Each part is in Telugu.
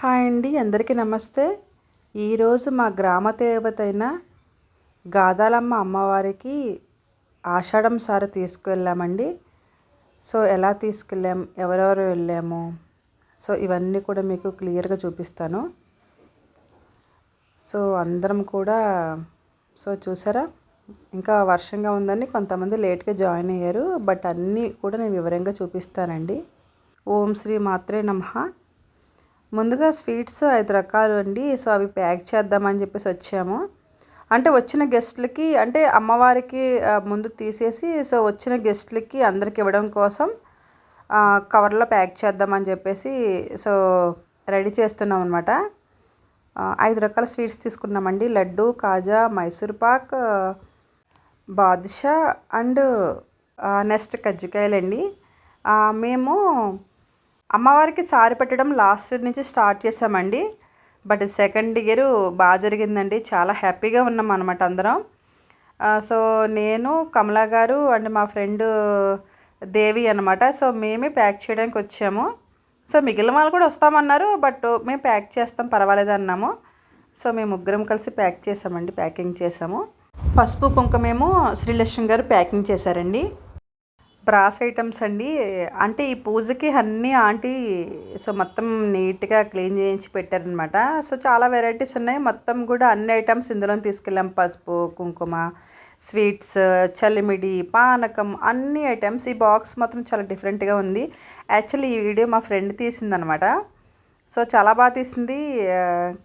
హాయ్ అండి, అందరికీ నమస్తే. ఈరోజు మా గ్రామ దేవత అయిన గాదాలమ్మ అమ్మవారికి ఆషాఢం సారి తీసుకువెళ్ళామండి. సో ఎలా తీసుకెళ్ళాం, ఎవరెవరు వెళ్ళాము, సో ఇవన్నీ కూడా మీకు క్లియర్గా చూపిస్తాను. సో అందరం కూడా చూసారా, ఇంకా వర్షంగా ఉందని కొంతమంది లేట్గా జాయిన్ అయ్యారు. బట్ అన్నీ కూడా నేను వివరంగా చూపిస్తానండి. ఓం శ్రీ మాత్రే నమః. ముందుగా స్వీట్స్ 5 రకాలు అండి. సో అవి ప్యాక్ చేద్దామని చెప్పేసి వచ్చాము. అంటే వచ్చిన గెస్ట్లకి, అంటే అమ్మవారికి ముందు తీసేసి, సో వచ్చిన గెస్ట్లకి అందరికి ఇవ్వడం కోసం కవర్లో ప్యాక్ చేద్దామని చెప్పేసి సో రెడీ చేస్తున్నాం అనమాట. 5 రకాల స్వీట్స్ తీసుకున్నామండి. లడ్డు, కాజా, మైసూర్ పాక్, బాదుషా అండ్ నెక్స్ట్ కజ్జికాయలండి. మేము అమ్మవారికి సారి పెట్టడం లాస్ట్ నుంచి స్టార్ట్ చేసామండి. బట్ సెకండ్ ఇయర్ బాగా జరిగిందండి. చాలా హ్యాపీగా ఉన్నాం అనమాట అందరం. సో నేను, కమలా గారు అండ్ మా ఫ్రెండ్ దేవి అనమాట. సో మేమే ప్యాక్ చేయడానికి వచ్చాము. సో మిగిలిన వాళ్ళు కూడా వస్తామన్నారు, బట్ మేము ప్యాక్ చేస్తాం పర్వాలేదు అన్నాము. సో మేము ముగ్గురం కలిసి ప్యాకింగ్ చేసాము. పసుపు కుంకుమేమో శ్రీలక్ష్మి గారు ప్యాకింగ్ చేశారండి. బ్రాస్ ఐటమ్స్ అండి. అంటే ఈ పూజకి అన్నీ ఆంటీ సో మొత్తం నీట్గా క్లీన్ చేయించి పెట్టారనమాట. సో చాలా వెరైటీస్ ఉన్నాయి. మొత్తం కూడా అన్ని ఐటమ్స్ ఇందులో తీసుకెళ్ళాం. పసుపు, కుంకుమ, స్వీట్స్, చలిమిడి, పానకం, అన్ని ఐటమ్స్. ఈ బాక్స్ మాత్రం చాలా డిఫరెంట్గా ఉంది. యాక్చువల్లీ ఈ వీడియో మా ఫ్రెండ్ తీసిందనమాట. సో చాలా బాగా తీసింది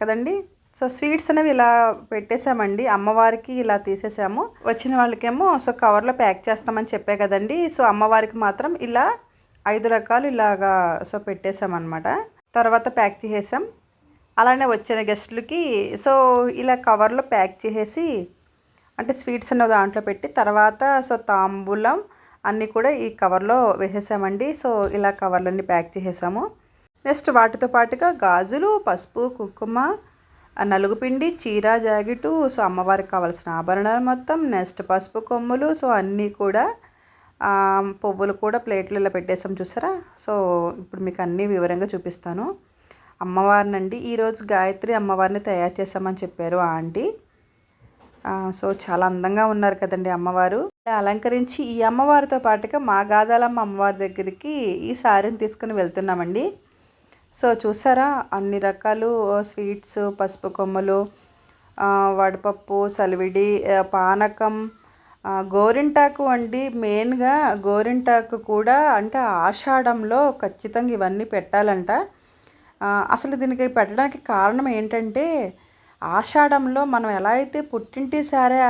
కదండి. సో స్వీట్స్ అనేవి ఇలా పెట్టేసామండి. అమ్మవారికి ఇలా తీసేసాము. వచ్చిన వాళ్ళకేమో సో కవర్లో ప్యాక్ చేస్తామని చెప్పే కదండి. సో అమ్మవారికి మాత్రం ఇలా 5 రకాలు ఇలాగా సో పెట్టేసామన్నమాట. తర్వాత ప్యాక్ చేసేసాం. అలానే వచ్చిన గెస్టులకి సో ఇలా కవర్లో ప్యాక్ చేసేసి, అంటే స్వీట్స్ అన్న దాంట్లో పెట్టి, తర్వాత సో తాంబూలం అన్నీ కూడా ఈ కవర్లో వేసేసామండి. సో ఇలా కవర్లన్నీ ప్యాక్ చేసేసాము. నెక్స్ట్ వాటితో పాటుగా గాజులు, పసుపు, కుంకుమ, నలుగుపిండి, చీర, జాకెట్టు, సో అమ్మవారికి కావాల్సిన ఆభరణాలు మొత్తం, నెక్స్ట్ పసుపు కొమ్ములు, సో అన్నీ కూడా పువ్వులు కూడా ప్లేట్లు ఇలా పెట్టేసాం చూసారా. సో ఇప్పుడు మీకు అన్నీ వివరంగా చూపిస్తాను. అమ్మవారినండి ఈరోజు గాయత్రి అమ్మవారిని తయారు చేసామని చెప్పారు ఆంటీ. సో చాలా అందంగా ఉన్నారు కదండి అమ్మవారు. అలంకరించి ఈ అమ్మవారితో పాటుగా మా గాదాలమ్మ అమ్మవారి దగ్గరికి ఈ సారీని తీసుకుని వెళ్తున్నామండి. సో చూసారా, అన్ని రకాలు స్వీట్స్, పసుపు కొమ్మలు, వడపప్పు, సలివిడి, పానకం, గోరింటాకు అండి. మెయిన్గా గోరింటాకు కూడా అంటే ఆషాఢంలో ఖచ్చితంగా ఇవన్నీ పెట్టాలంట. అసలు దీనికి పెట్టడానికి కారణం ఏంటంటే, ఆషాఢంలో మనం ఎలా అయితే పుట్టింటి సారే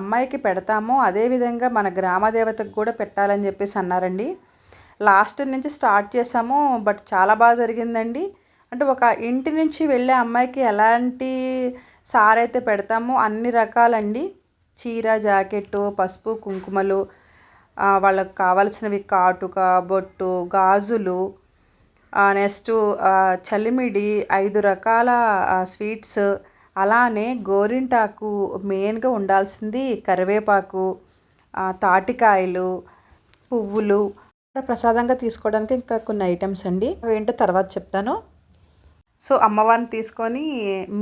అమ్మాయికి పెడతామో అదేవిధంగా మన గ్రామదేవతకు కూడా పెట్టాలని చెప్పేసి అన్నారండి. లాస్ట్ నుంచి స్టార్ట్ చేసాము. బట్ చాలా బాగా జరిగిందండి. అంటే ఒక ఇంటి నుంచి వెళ్ళే అమ్మాయికి ఎలాంటి సారీ అయితే పెడతామో అన్ని రకాలండి. చీర, జాకెట్టు, పసుపు, కుంకుమలు, వాళ్ళకి కావాల్సినవి కాటుక, బొట్టు, గాజులు, నెక్స్ట్ చలిమిడి, 5 రకాల స్వీట్స్, అలానే గోరింటాకు, మెయిన్గా ఉండాల్సింది కరివేపాకు, తాటికాయలు, పువ్వులు, ప్రసాదంగా తీసుకోవడానికి ఇంకా కొన్ని ఐటమ్స్ అండి. అవేంటో తర్వాత చెప్తాను. సో అమ్మవారిని తీసుకొని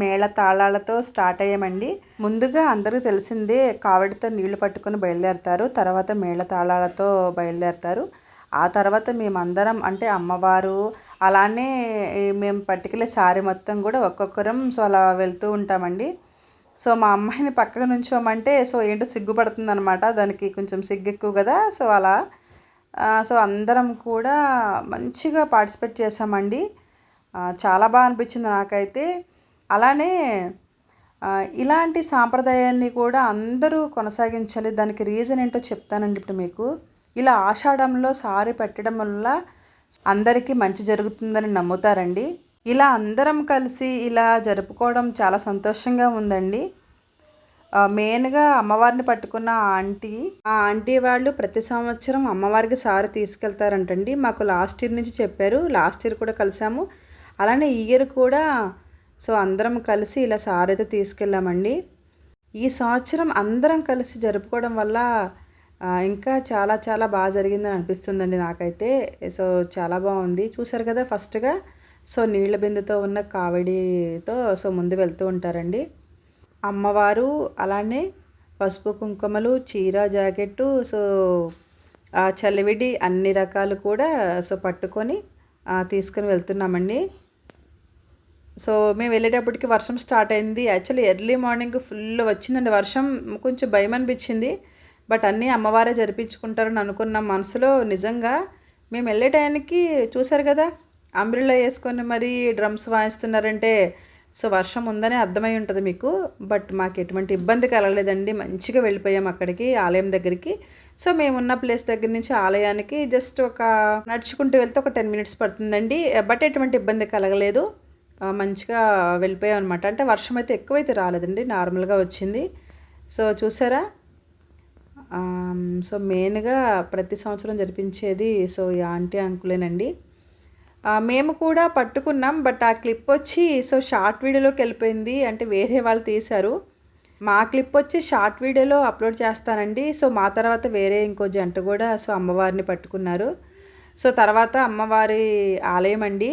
మేళ తాళాలతో స్టార్ట్ అయ్యామండి. ముందుగా అందరూ తెలిసిందే కావడితో నీళ్లు పట్టుకొని బయలుదేరుతారు. తర్వాత మేళ తాళాలతో బయలుదేరుతారు. ఆ తర్వాత మేమందరం అంటే అమ్మవారు, అలానే మేము పట్టుకెళ్ళే సారీ మొత్తం కూడా ఒక్కొక్కరం సో అలా వెళ్తూ ఉంటామండి. సో మా అమ్మాయిని పక్కకు నుంచోమంటే సో ఏంటో సిగ్గుపడుతుంది అనమాట. దానికి కొంచెం సిగ్గు ఎక్కువ కదా. సో అలా సో అందరం కూడా మంచిగా పార్టిసిపేట్ చేసామండి. చాలా బాగా అనిపించింది నాకైతే. అలానే ఇలాంటి సాంప్రదాయాన్ని కూడా అందరూ కొనసాగించాలి. దానికి రీజన్ ఏంటో చెప్తానండి ఇప్పుడు మీకు. ఇలా ఆషాఢంలో సారీ పెట్టడం వల్ల అందరికీ మంచి జరుగుతుందని నమ్ముతారండి. ఇలా అందరం కలిసి ఇలా జరుపుకోవడం చాలా సంతోషంగా ఉందండి. మెయిన్గా అమ్మవారిని పట్టుకున్న ఆ ఆంటీ వాళ్ళు ప్రతి సంవత్సరం అమ్మవారికి సారీ తీసుకెళ్తారంటండి. మాకు లాస్ట్ ఇయర్ నుంచి చెప్పారు. లాస్ట్ ఇయర్ కూడా కలిసాము. అలానే ఈ ఇయర్ కూడా సో అందరం కలిసి ఇలా సారీ అయితే తీసుకెళ్ళామండి. ఈ సంవత్సరం అందరం కలిసి జరుపుకోవడం వల్ల ఇంకా చాలా చాలా బాగా జరిగిందని అనిపిస్తుందండి నాకైతే. సో చాలా బాగుంది. చూసారు కదా, ఫస్ట్గా సో నీళ్ళ బిందెతో ఉన్న కావడితో సో ముందు వెళ్తూ ఉంటారండి. అమ్మవారు అలానే పసుపు కుంకుమలు, చీర జాకెట్టు, సో చలివిడి అన్ని రకాలు కూడా సో పట్టుకొని తీసుకొని వెళ్తున్నామండి. సో మేము వెళ్ళేటప్పటికి వర్షం స్టార్ట్ అయింది. యాక్చువల్లీ ఎర్లీ మార్నింగ్ ఫుల్ వచ్చిందండి వర్షం. కొంచెం భయం అనిపించింది. బట్ అన్నీ అమ్మవారే జరిపించుకుంటారని అనుకున్నాం మనసులో. నిజంగా మేము వెళ్ళే టైంకి చూసారు కదా, అంబ్రెల్లా వేసుకొని మరీ డ్రమ్స్ వాయిస్తున్నారంటే సో వర్షం ఉందని అర్థమై ఉంటుంది మీకు. బట్ మాకు ఎటువంటి ఇబ్బంది కలగలేదండి. మంచిగా వెళ్ళిపోయాం అక్కడికి, ఆలయం దగ్గరికి. సో మేమున్న ప్లేస్ దగ్గర నుంచి ఆలయానికి జస్ట్ ఒక నడుచుకుంటూ వెళ్తే ఒక 10 మినిట్స్ పడుతుందండి. బట్ ఎటువంటి ఇబ్బంది కలగలేదు. మంచిగా వెళ్ళిపోయాం అనమాట. అంటే వర్షం అయితే ఎక్కువైతే రాలేదండి, నార్మల్గా వచ్చింది. సో చూసారా, సో మెయిన్గా ప్రతి సంవత్సరం జరిపించేది సో ఈ ఆంటీ అంకులేనండి. మేము కూడా పట్టుకున్నాం. బట్ ఆ క్లిప్ వచ్చి సో షార్ట్ వీడియోలోకి వెళ్ళిపోయింది. అంటే వేరే వాళ్ళు తీశారు. మా క్లిప్ వచ్చి షార్ట్ వీడియోలో అప్లోడ్ చేస్తానండి. సో మా తర్వాత వేరే ఇంకో జంట కూడా సో అమ్మవారిని పట్టుకున్నారు. సో తర్వాత అమ్మవారి ఆలయం అండి,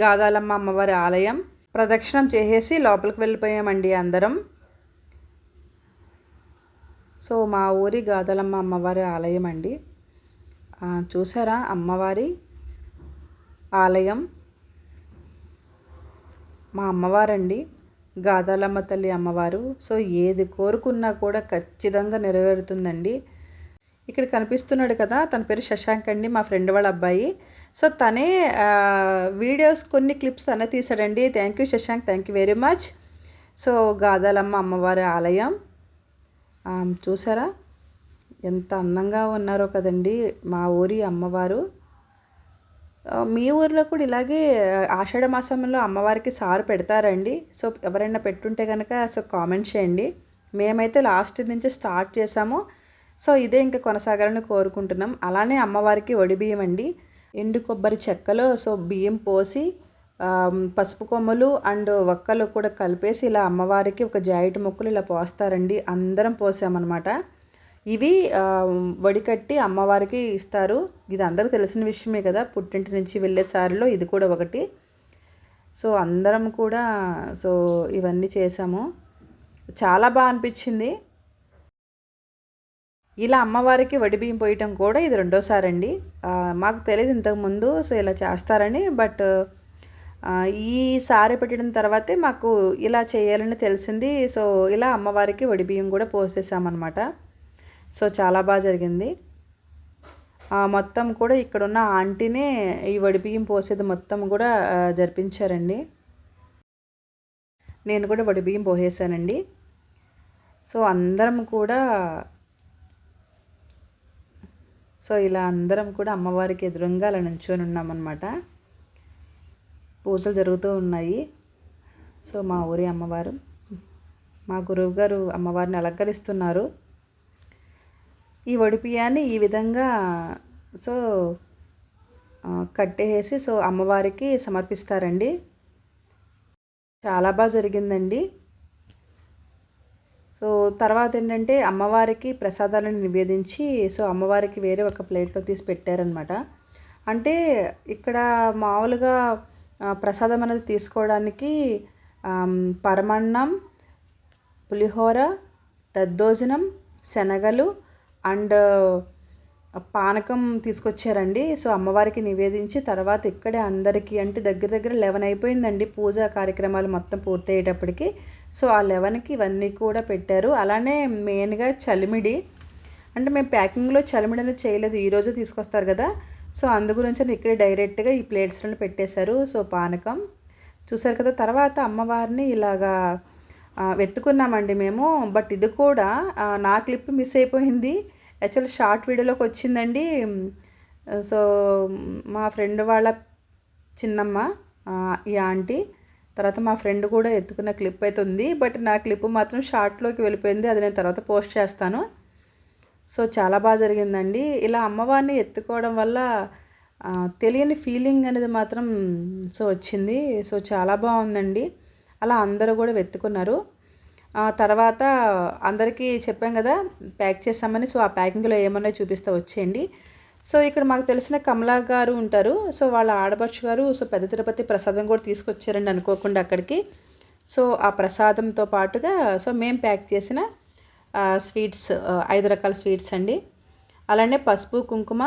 గాదాలమ్మ అమ్మవారి ఆలయం ప్రదక్షిణం చేసేసి లోపలికి వెళ్ళిపోయామండి అందరం. సో మా ఊరి గాదాలమ్మ అమ్మవారి ఆలయం అండి. చూసారా అమ్మవారి ఆలయం, మా అమ్మవారండి, గాదాలమ్మ తల్లి అమ్మవారు. సో ఏది కోరుకున్నా కూడా ఖచ్చితంగా నెరవేరుతుందండి. ఇక్కడ కనిపిస్తున్నాడు కదా, తన పేరు శశాంక్ అండి, మా ఫ్రెండ్ వాళ్ళ అబ్బాయి. సో తనే వీడియోస్ కొన్ని క్లిప్స్ తనే తీసాడండి. Thank you Shashank, thank you very much. So Gadalamma అమ్మవారి ఆలయం చూసారా ఎంత అందంగా ఉన్నారో కదండి మా ఊరి అమ్మవారు. మీ ఊరిలో కూడా ఇలాగే ఆషాఢ మాసంలో అమ్మవారికి సారు పెడతారండి? సో ఎవరైనా పెట్టుంటే కనుక సో కామెంట్ చేయండి. మేమైతే లాస్ట్ నుంచి స్టార్ట్ చేసాము. సో ఇదే ఇంకా కొనసాగాలని కోరుకుంటున్నాం. అలానే అమ్మవారికి వడిబియ్యం అండి, ఎండు కొబ్బరి చెక్కలో సో బియ్యం పోసి పసుపు కొమ్మలు అండ్ వక్కలు కూడా కలిపేసి ఇలా అమ్మవారికి ఒక జాయిట్ ముక్కలు ఇలా పోస్తారండి. అందరం పోసామన్నమాట. ఇవి వడికట్టి అమ్మవారికి ఇస్తారు. ఇది అందరికీ తెలిసిన విషయమే కదా, పుట్టింటి నుంచి వెళ్ళే సారిలో ఇది కూడా ఒకటి. సో అందరం కూడా సో ఇవన్నీ చేసాము. చాలా బాగా అనిపించింది. ఇలా అమ్మవారికి వడిబియ్యం పోయటం కూడా ఇది రెండోసారి అండి. మాకు తెలియదు ఇంతకుముందు సో ఇలా చేస్తారని. బట్ ఈసారి పెట్టిన తర్వాతే మాకు ఇలా చేయాలని తెలిసింది. సో ఇలా అమ్మవారికి వడిబియ్యం కూడా పోసేసామన్నమాట. సో చాలా బాగా జరిగింది. మొత్తం కూడా ఇక్కడున్న ఆంటీనే ఈ వడిబియ్యం పోసేది మొత్తం కూడా జరిపించారండి. నేను కూడా వడిబియ్యం పోసేసానండి. సో అందరం కూడా సో ఇలా అందరం కూడా అమ్మవారికి ఎదురుగా అలా నిల్చొని ఉన్నామన్నమాట. పూజలు జరుగుతూ ఉన్నాయి. సో మా ఊరి అమ్మవారు, మా గురువు గారు అమ్మవారిని అలంకరిస్తున్నారు. ఈ వడిబియ్యాన్ని ఈ విధంగా సో కట్టేసి సో అమ్మవారికి సమర్పిస్తారండి. చాలా బాగా జరిగిందండి. సో తర్వాత ఏంటంటే అమ్మవారికి ప్రసాదాలను నివేదించి సో అమ్మవారికి వేరే ఒక ప్లేట్లో తీసి పెట్టారనమాట. అంటే ఇక్కడ మామూలుగా ప్రసాదం అనేది తీసుకోవడానికి పరమాన్నం, పులిహోర, దద్దోజనం, శనగలు అండ్ పానకం తీసుకొచ్చారండి. సో అమ్మవారికి నివేదించి తర్వాత ఇక్కడే అందరికీ అంటే దగ్గర దగ్గర 11 అయిపోయిందండి పూజా కార్యక్రమాలు మొత్తం పూర్తయ్యేటప్పటికి. సో ఆ 11కి ఇవన్నీ కూడా పెట్టారు. అలానే మెయిన్గా చలిమిడి, అంటే మేము ప్యాకింగ్లో చలిమిడి అనేది చేయలేదు, ఈరోజు తీసుకొస్తారు కదా. సో అందు గురించి ఇక్కడే డైరెక్ట్గా ఈ ప్లేట్స్లో పెట్టేశారు. సో పానకం చూసారు కదా. తర్వాత అమ్మవారిని ఇలాగా వెతుకున్నామండి మేము. బట్ ఇది కూడా నా క్లిప్ మిస్ అయిపోయింది. యాక్చువల్లీ షార్ట్ వీడియోలోకి వచ్చిందండి. సో మా ఫ్రెండ్ వాళ్ళ చిన్నమ్మ ఈ ఆంటీ, తర్వాత మా ఫ్రెండ్ కూడా ఎత్తుకున్న క్లిప్ అయితే ఉంది. బట్ నా క్లిప్ మాత్రం షార్ట్లోకి వెళ్ళిపోయింది. అది నేను తర్వాత పోస్ట్ చేస్తాను. సో చాలా బాగా జరిగిందండి. ఇలా అమ్మవారిని ఎత్తుకోవడం వల్ల తెలియని ఫీలింగ్ అనేది మాత్రం సో వచ్చింది. సో చాలా బాగుందండి. అలా అందరూ కూడా వెతుకున్నారు. తర్వాత అందరికీ చెప్పాం కదా ప్యాక్ చేసామని. సో ఆ ప్యాకింగ్లో ఏమన్నా చూపిస్తా వచ్చేయండి. సో ఇక్కడ మాకు తెలిసిన కమలా గారు ఉంటారు. సో వాళ్ళ ఆడపడుచు గారు సో పెద్ద తిరుపతి ప్రసాదం కూడా తీసుకొచ్చారండి అనుకోకుండా అక్కడికి. సో ఆ ప్రసాదంతో పాటుగా సో మేము ప్యాక్ చేసిన స్వీట్స్ 5 రకాల స్వీట్స్ అండి. అలానే పసుపు, కుంకుమ,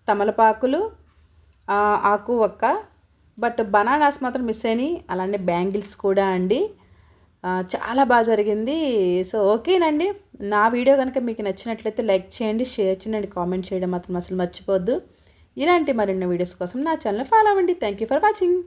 తమలపాకులు, ఆకు వక్క, బట్ బనానాస్ మాత్రం మిస్ అయినాయి. అలానే బ్యాంగిల్స్ కూడా అండి. చాలా బాగా జరిగింది. సో ఓకేనండి. నా వీడియో కనుక మీకు నచ్చినట్లయితే లైక్ చేయండి, షేర్ చేయండి, కామెంట్ చేయడం మాత్రం అసలు మర్చిపోవద్దు. ఇలాంటి మరిన్ని వీడియోస్ కోసం నా ఛానల్ ఫాలో అవ్వండి. Thank you for watching.